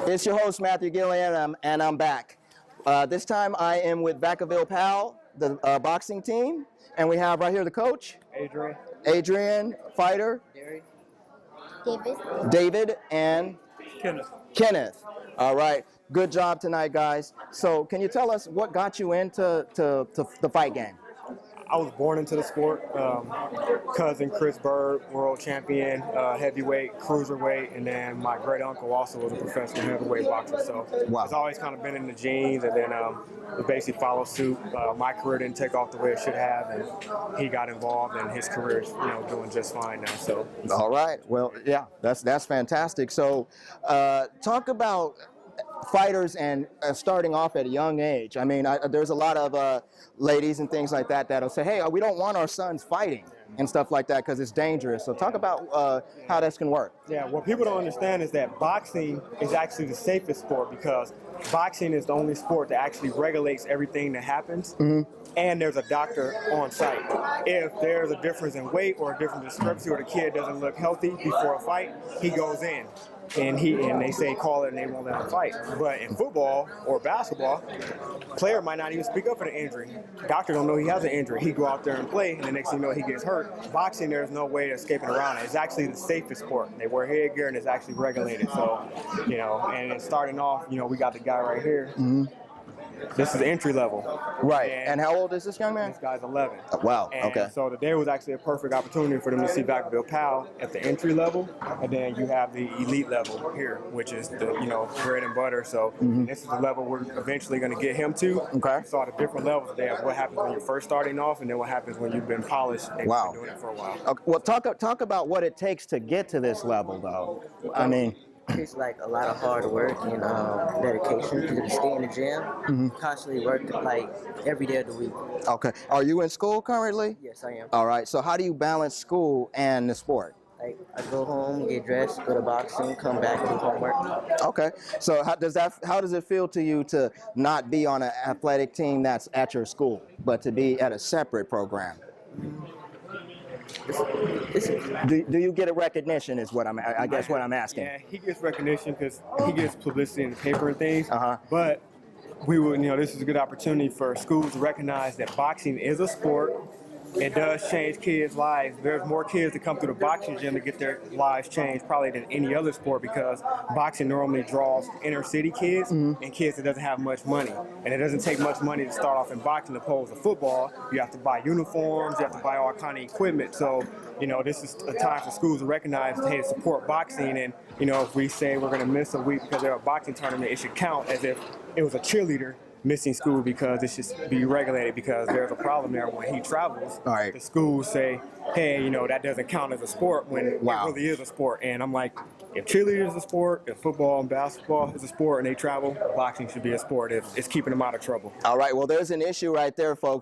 It's your host, Matthew Gillian, and I'm back. This time I am with Vacaville PAL, the boxing team, and we have right here the coach. Adrian, fighter. Derry. David, and Kenneth. All right, good job tonight, guys. So can you tell us what got you into the fight game? I was born into the sport. Cousin Chris Bird, world champion, heavyweight, cruiserweight, and then my great uncle also was a professional heavyweight boxer. So Wow. It's always kind of been in the genes, and then it basically followed suit. My career didn't take off the way it should have, and he got involved, and his career is doing just fine now. So All right, well, yeah, that's fantastic. So talk about fighters and starting off at a young age. I mean, there's a lot of ladies and things like that that'll say, hey, we don't want our sons fighting and stuff like that because it's dangerous. So talk about how this can work. yeah, what people don't understand is that boxing is actually the safest sport because boxing is the only sport that actually regulates everything that happens, and there's a doctor on site. If there's a difference in weight or a different discrepancy or the kid doesn't look healthy before a fight, he goes in. And they say call it and they won't let him fight. But in football or basketball, player might not even speak up for the injury. Doctor don't know he has an injury. He go out there and play, and the next thing you know, he gets hurt. Boxing, there's no way of escaping around it. It's actually the safest sport. They wear headgear and it's actually regulated. So, and it's starting off, we got the guy right here. This is entry level. Right. And how old is this young man? This guy's 11. Wow. And Okay. so today was actually a perfect opportunity for them to see Vacaville PAL at the entry level, and then you have the elite level here, which is the bread and butter. So this is the level we're eventually going to get him to. Okay. So the different levels today of what happens when you're first starting off, and then what happens when you've been polished and Wow. been doing it for a while. Okay, well, talk about what it takes to get to this level, though. I mean, It's like a lot of hard work and dedication. You stay in the gym, constantly work like every day of the week. okay. Are you in school currently? Yes, I am. All right. So how do you balance school and the sport? Like I go home, get dressed, go to boxing, come back, do homework. Okay. So how does it feel to you to not be on an athletic team that's at your school, but to be at a separate program? Do you get a recognition is what I guess what I'm asking. Yeah, he gets recognition because he gets publicity in the paper and things. Uh-huh. But we would, this is a good opportunity for schools to recognize that boxing is a sport. It does change kids' lives. There's more kids that come through the boxing gym to get their lives changed probably than any other sport because boxing normally draws inner city kids and kids that doesn't have much money. And it doesn't take much money to start off in boxing opposed to football. You have to buy uniforms, you have to buy all kind of equipment. So, this is a time for schools to recognize, hey, to support boxing. And, if we say we're going to miss a week because they're a boxing tournament, it should count as if it was a cheerleader missing school because it should be regulated because there's a problem there when he travels. All right. The schools say, hey, that doesn't count as a sport when Wow. it really is a sport. And I'm like, if cheerleaders is a sport, if football and basketball is a sport and they travel, boxing should be a sport if it's keeping them out of trouble. All right. Well, there's an issue right there, folks.